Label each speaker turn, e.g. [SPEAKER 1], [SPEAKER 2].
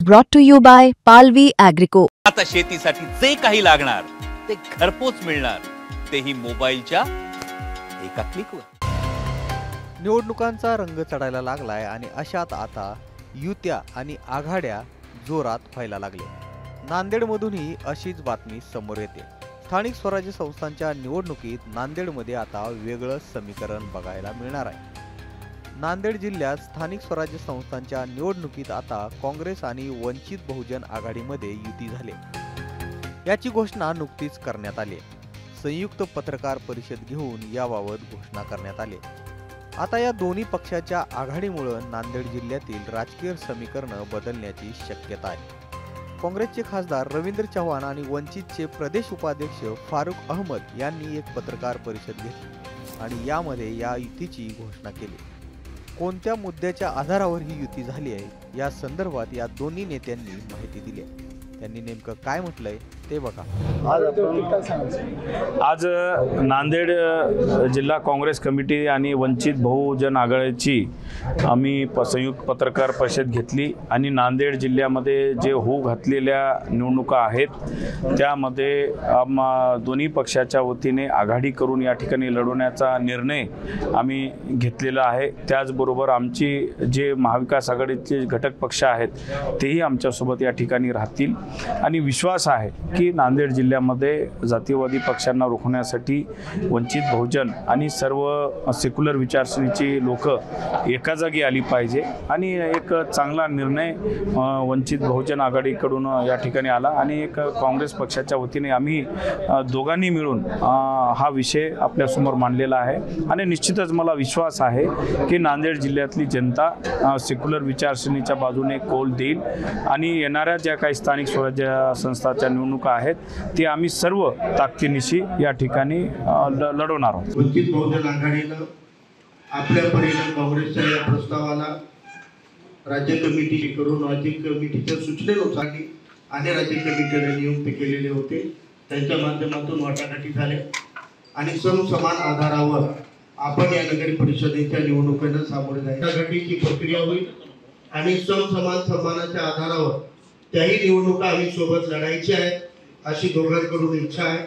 [SPEAKER 1] Brought to you by Palvi Agrico.
[SPEAKER 2] आता शेतीसाठी जे काही लागणार ते घरपोच मिळणार, तेही मोबाईलच्या एका क्लिकवर।
[SPEAKER 3] निवडणुकांचा रंग चढायला लागलाय आणि अशात आता युत्या आणि आघाड्या जोरात व्हायला लागले। नांदेडमधूनही अशीच बातमी समोर येते। स्थानिक स्वराज्य संस्थांच्या निवडणुकीत नांदेडमध्ये आता वेगळं समीकरण बघायला मिळणार आहे। नांदेड जिल्ह्यात स्थानिक स्वराज्य संस्थांच्या निवडणुकीत आता काँग्रेस आणि वंचित बहुजन आघाडीमध्ये युती झाली। याची घोषणा नुकतीच करण्यात आली। संयुक्त पत्रकार परिषद घेऊन याबाबत घोषणा करण्यात आली। आता या दोन्ही पक्षाच्या आघाडीमुळे नांदेड जिल्ह्यातील राजकीय समीकरण बदलण्याची शक्यता आहे। काँग्रेसचे खासदार रवींद्र चव्हाण आणि वंचितचे प्रदेश उपाध्यक्ष फारुख अहमद यांनी एक पत्रकार परिषद घेतली आणि यामध्ये या युतीची घोषणा केली। कोणत्या मुद्द्याच्या आधारावर ही युती झाली आहे या संदर्भात या दोन्ही नेत्यांनी माहिती दिली आहे। त्यांनी नेमकं काय म्हटलंय ते बघा।
[SPEAKER 4] आज नांदेड जिल्हा काँग्रेस कमिटी आणि वंचित बहुजन आघाडीची आम्ही संयुक्त पत्रकार परिषद घेतली आणि नांदेड जिल्ह्यामध्ये जे होऊ घातलेल्या निवडणुका आहेत त्यामध्ये दोन्ही पक्षाच्या वतीने आघाडी करून या ठिकाणी लढवण्याचा निर्णय आम्ही घेतलेला आहे। त्याचबरोबर आमची जे महाविकास आघाडीचे घटक पक्ष आहेत तेही आमच्यासोबत या ठिकाणी राहतील आणि विश्वास आहे की नांदेड जिल्ह्यामध्ये जातीवादी पक्षांना रोखण्यासाठी वंचित बहुजन आणि सर्व सेक्युलर विचारसरणीची लोक एका जागी आली पाहिजे आणि एक चांगला निर्णय वंचित बहुजन आघाडीकडून या ठिकाणी आला आणि एक काँग्रेस पक्षाच्या वतीने आम्ही दोघांनी मिळून हा विषय आपल्यासमोर मांडलेला आहे आणि निश्चितच मला विश्वास आहे की नांदेड जिल्ह्यातली जनता सेक्युलर विचारसरणीच्या बाजूने कौल देईल आणि येणाऱ्या ज्या काही स्थानिक स्वराज्य संस्थांच्या निवडणुका आहेत ते आम्ही सर्व ताकदीनिशी या ठिकाणी लढवणार आहोत।
[SPEAKER 5] वंचित बहुजन आघाडीनं आपल्या परीने काँग्रेसच्या या प्रस्तावाला राज्य कमिटी करून राज्य कमिटीच्या सूचनेनुसार आणि राज्य कमिटीने नियुक्त केलेले होते। त्यांच्या माध्यमातून वाटाघाटी झाल्या आणि समसमान आधारावर आपण या नगर परिषदेच्या निवडणुकीला सामोरे जाण्याची प्रक्रिया होईल आणि समसमान सन्मानाच्या आधारावर त्याही निवडणुका आम्ही सोबत लढायची आहेत अशी दोघांकडून इच्छा आहे।